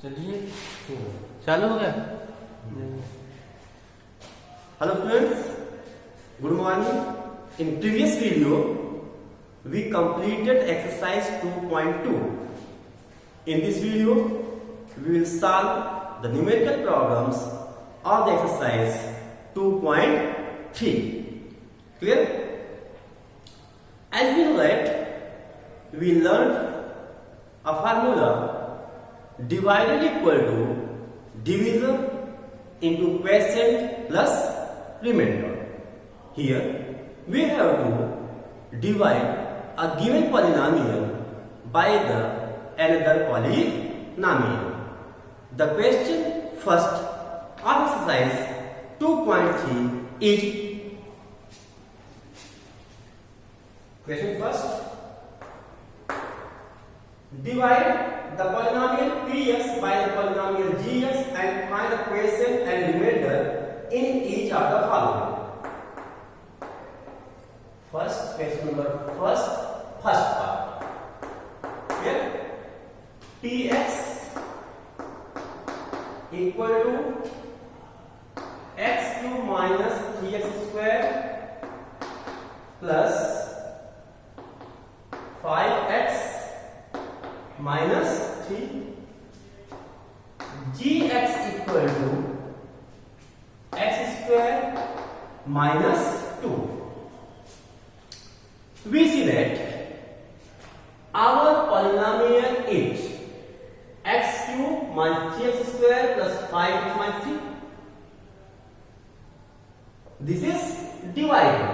चलिए चालू हो गया। Hello friends, good morning. In previous video, we completed exercise 2.2. In this video, we will solve the numerical problems of the exercise 2.3. Clear? As we know that we learned a formula divided equal to divisor into quotient plus remainder. Here we have to divide a given polynomial by the another polynomial. The question first of exercise 2.3 is question first. Divide the polynomial px by the polynomial gx and find the quotient and remainder in each of the following. First question number first part. Here px equal to x cube minus 3x square plus 5x minus 3, gx equal to x square minus 2. We see that our polynomial is x cube minus 3x square plus 5x minus 3. This is divided.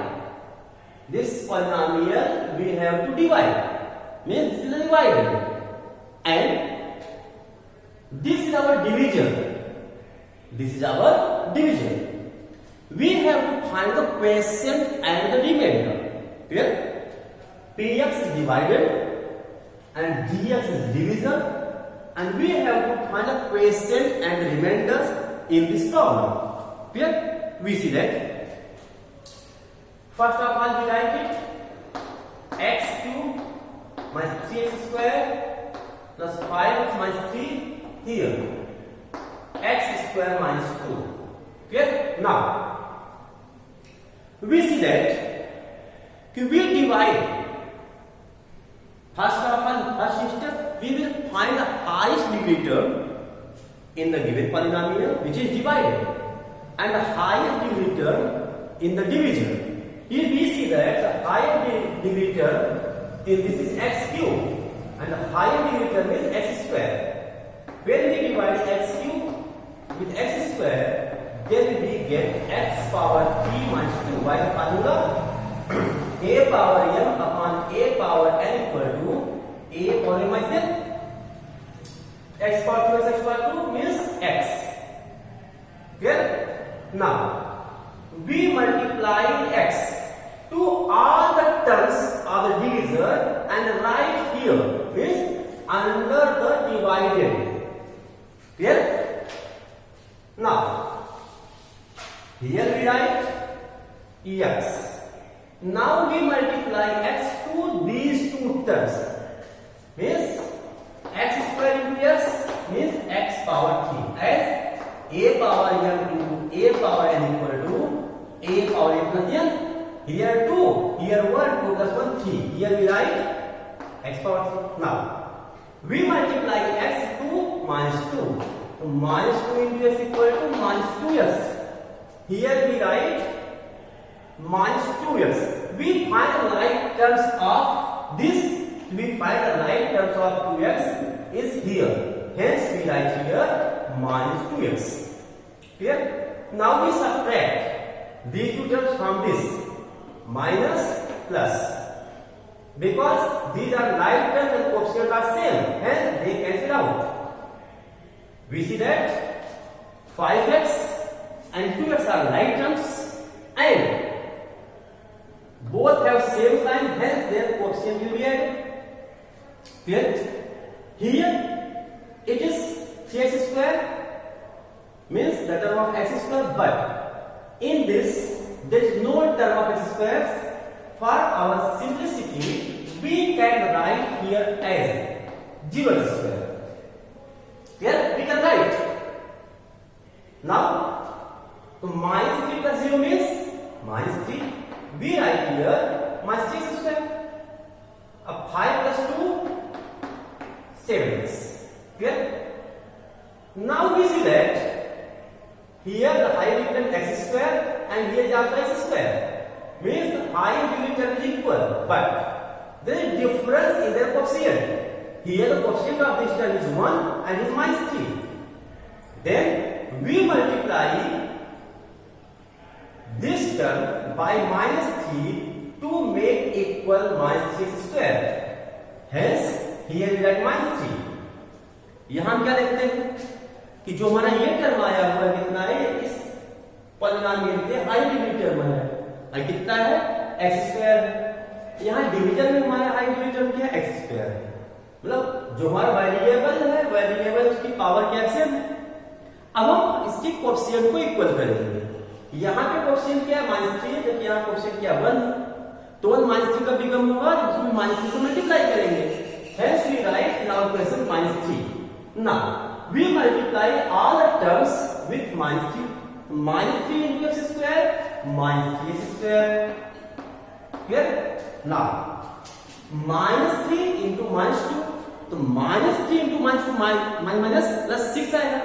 This polynomial we have to divide. Means this is a divided. And this is our division. This is our division. We have to find the quotient and the remainder. Clear? Px is divided and gx is division, and we have to find the quotient and the remainders in this problem. Clear? We see that. First of all, we write it x cube minus 3x square plus 5x minus 3 here, x square minus 2. Clear? Now we see that we divide. First of all, first step, we will find the highest degree term in the given polynomial which is divided and the highest degree term in the division. Here we see that the higher degree term in this is x cube and the higher degree term is x square. When we divide x cube with x square, then we get x power 3 minus 2 by the formula a power m upon a power n equal to a power m minus n. X power 2 x power 2 means x. Clear? Now we multiply x to all the terms of the divisor and write here means under the divided. Clear? Now here we write x. Now we multiply x to these two terms means x square into x means x power 3 as a power m into a power n equal to a power n plus n. Here 2, here 1, 2 plus 1, 3. Here we write x power 3. Now, we multiply x to minus 2. So, minus 2 into x equal to minus 2x. Here we write minus 2x. We find the right terms of this. We find the right terms of 2x is here. Hence, we write here minus 2x. Clear? Now, we subtract these two terms from this. Minus plus, because these are like terms and coefficients are same, hence they cancel out. We see that 5x and 2x are like terms and both have same sign, hence their coefficient will be added. Clear? Here it is 3x square means the term of x square, but in this there is no term of x square. For our simplicity, we can write here as 0 square. Here we तो -3 plus 0 means -3. We write here -6 square. अब 5 plus 2 7x. Clear? Now we see that here the higher dividend x square and here is also x square. Means the higher dividend is equal, but there is difference in their coefficient. Here the coefficient of this term is 1 and is -3. Then we multiply this term by -3 to make equal -3 square. Hence here we write -3. यहां हम क्या देखते हैं कि जो हमारा ये term आया हुआ है कितना है, इस पॉलिनोमियल के हाई डिग्री टर्म है, और कितना है x स्क्वायर. यहां डिवीजन में हमारा हाई डिग्री टर्म क्या है, x स्क्वायर है. मतलब जो हमारा वेरिएबल है, वेरिएबल उसकी पावर क्या है. अब हम इसके कोएफिशिएंट को इक्वल करेंगे. यहाँ पे कोएफिशिएंट क्या है, -3 है, जबकि यहाँ कोएफिशिएंट क्या है 1. तो 1 -3 का बिगम होगा, उसमें -3 से मल्टीप्लाई करेंगे. Hence we write in our question -3. Now we multiply all the terms with -3. -3 into x square -3x square. Clear? Now -3 into -2, तो -3 into -2 minus plus 6 आएगा.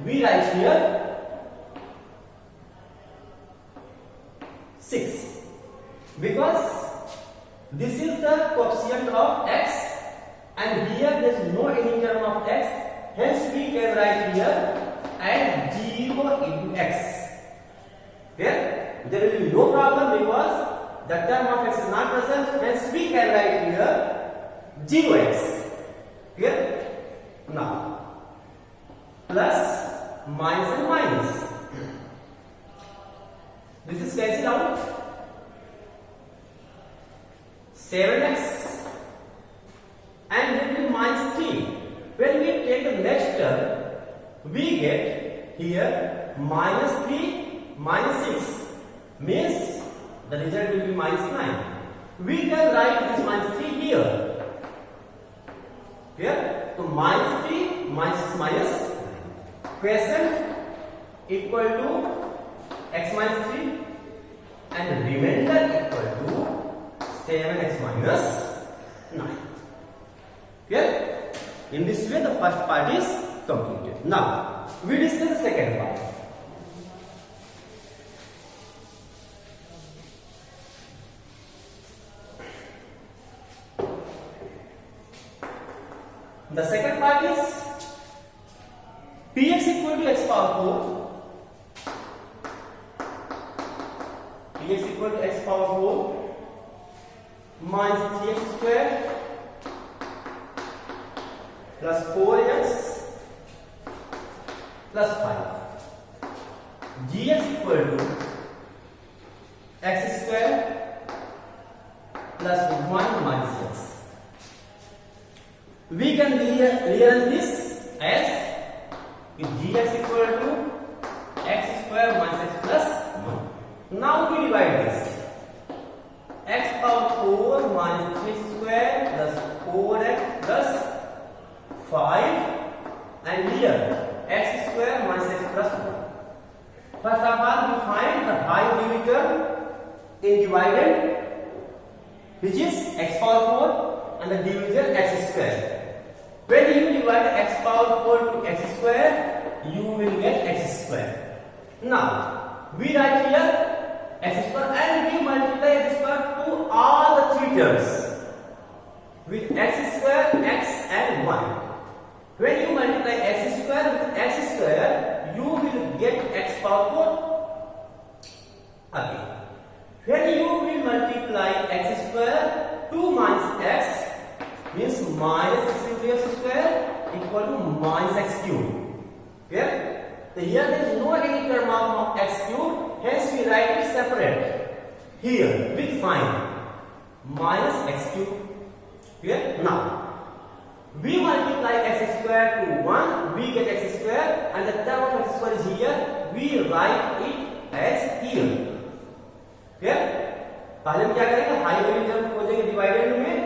We write here 6 because this is the coefficient of x and here there is no any term of x, hence we can write here as 0 into x. There will be no problem because the term of x is not present, hence we can write here 0x. Clear? Now plus minus and minus, this is cancelled out. 7x and then will be -3. When we take the next term, we get here -3 -6 means the result will be -9. We can write this -3 here. Here, so -3 -6 minus quotient equal to x minus 3 and remainder equal to 7x minus 9. Clear? In this way the first part is completed. Now we discuss the second part. The second part is px equal to x power 4. Px equal to x power 4 minus 3x square plus 4x plus 5. Gx equal to x square plus 1 minus x. We can rearrange this as gx equal to x square minus x plus 1. Now we divide this. X power 4 minus 3 square plus 4x plus 5 and here x square minus x plus 1. First of all we find the high degree term in dividend, which is x power 4 and the divisor x square. When you divide x power 4 to x square, you will get x square. Now we write here x square and we multiply x square to all the three terms with x square, x and 1. When you multiply x square with x square, you will get x power 4 again. When you will multiply x square 2 minus x means minus x into x square equal to minus x cube. Clear? So here there is no any term of x cube, hence we write it separate. Here we find minus x cube. Clear? Now we multiply x square to 1, we get x square and the term of x square is here, we write it as here. Clear? पहले हम क्या करेंगे, high degree term खोजेंगे divided में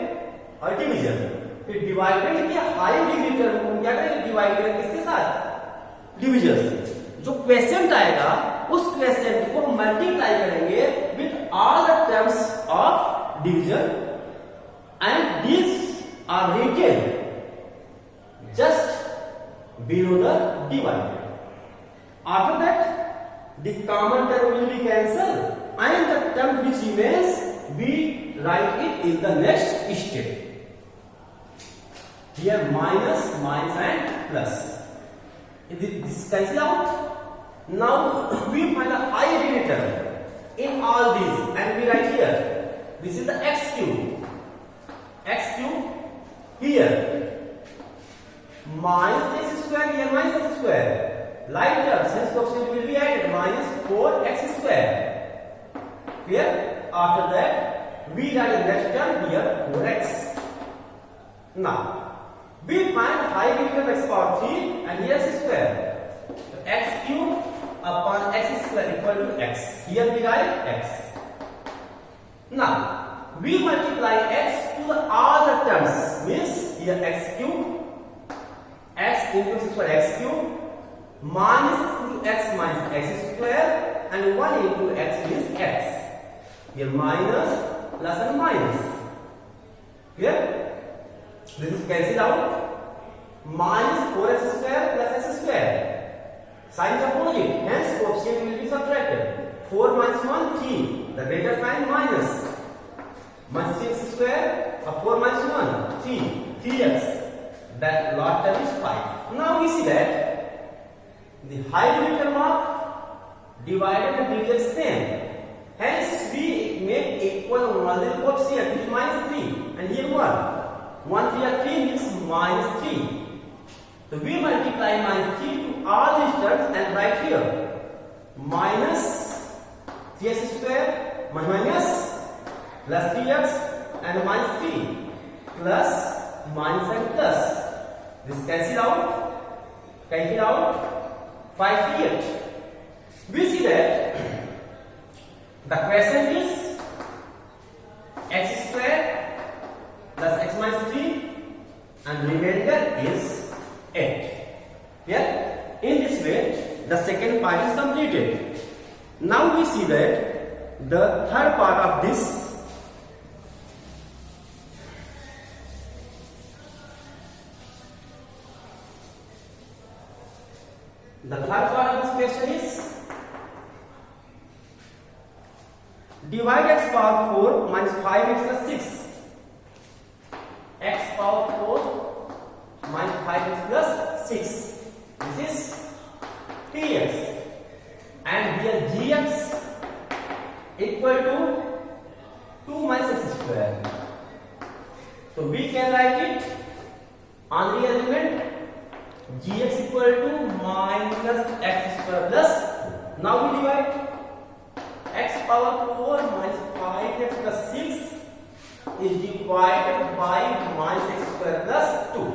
और division, फिर divided के high degree term को क्या करेंगे, डिवाइड करेंगे किसके साथ, डिवीजन से. जो क्वेश्चन आएगा उस क्वेश्चन को मल्टीप्लाई करेंगे with all the terms of division and these are written just below the divide. After that, the common term will be cancelled and the term which remains, we write it in the next step. Here minus, minus and plus. This cancel out. Now we find the identity term in all these and we write here. This is the x cube. X cube here. Minus x square here minus x square. Like terms, hence coefficient will be added minus 4x square. Clear? After that, we write the next term here 4x. Now, we find high of x power 3 and here x square. So, x cube upon x square equal to x. Here we write x. Now, we multiply x to the all the terms. Means here x cube, x into x square x cube. Minus into x minus x square and 1 into x is x. Here minus plus and minus. Clear? This is cancelled out. Minus 4x square plus x square. Signs opposite. Hence coefficient will be subtracted. 4 minus 1 3. The greater sign minus. Minus 6 square or 4 minus 1 3. 3x. That last term is 5. Now we see that the high term of divided and divided is same. Hence we make equal one the coefficient which is minus 3 and here 1. 1 3 are 3 means minus 3. So we multiply minus 3 to all these terms and write here minus 3x square minus plus 3x and minus 3 plus minus and plus. This cancel out. 5 here. We see that the question is x square plus x minus 3 and remainder is 8. Yeah? In this way, the second part is completed. Now we see that the third part of this question is divide x power 4 minus 5x plus 6. X power 4 minus 5x plus 6. This is px and here gx equal to 2 minus x square. So we can write it on the element gx equal to minus x square plus 2. Now we divide x power 4 minus 5x plus 6 is divided by minus x square plus 2.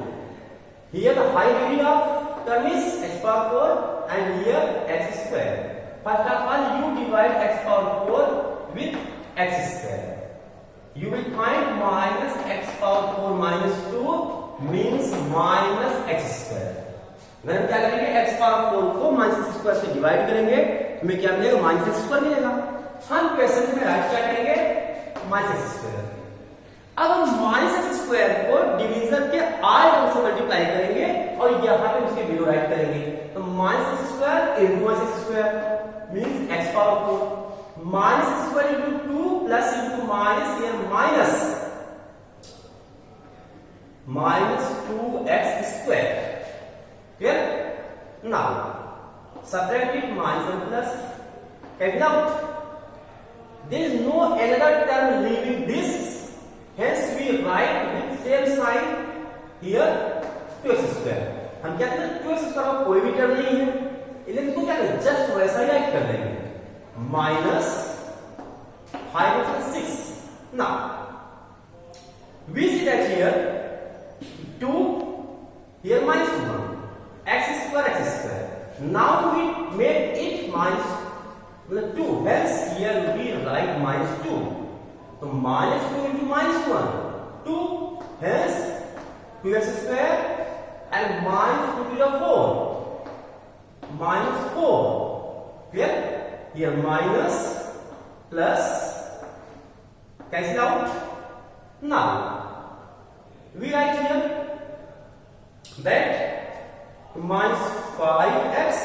Here the high degree of term is x power 4 and here x square. First of all you divide x power 4 with x square. You will find minus x power 4 minus 2 means minus x square. अगर हम क्या करेंगे x power 4 को minus x square से divide करेंगे हमें क्या मिलेगा माइनस x स्क्वायर मिलेगा. हम क्वेश्चन में राइट क्या करेंगे माइनस x स्क्वायर. अब हम माइनस x स्क्वायर को डिवीजन के आर टर्म से मल्टीप्लाई करेंगे और यहाँ पे उसके बिलो राइट करेंगे. तो minus x square into minus x square means x power 4 minus x square into 2 plus into minus here minus 2x square. Clear? Now subtract it minus and plus. Cancel out. There is no another term leaving this. Hence we write with same sign here 2x square. हम क्या करते हैं 2x square का कोई भी term नहीं है इसलिए इसको क्या करें जस्ट वैसा ही राइट कर देंगे minus 5x plus 6. Now we see that here 2 here minus 1 x square. Now we make it minus 2. Hence here we write minus 2. So minus 2 into minus 1 2. Hence 2x square and minus 2 to the 4 minus 4. Clear? Here minus plus cancel out. Now we write here that minus 5x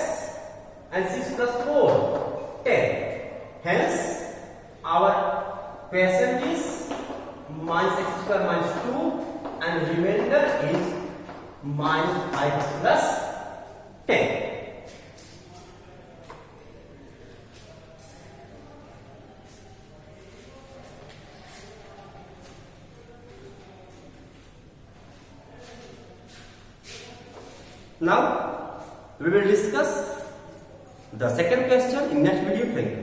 and 6 plus 4 10. Hence our quotient is minus x square minus 2 and remainder is minus 5 plus 10. Now we will discuss the second question in next video. Thank you.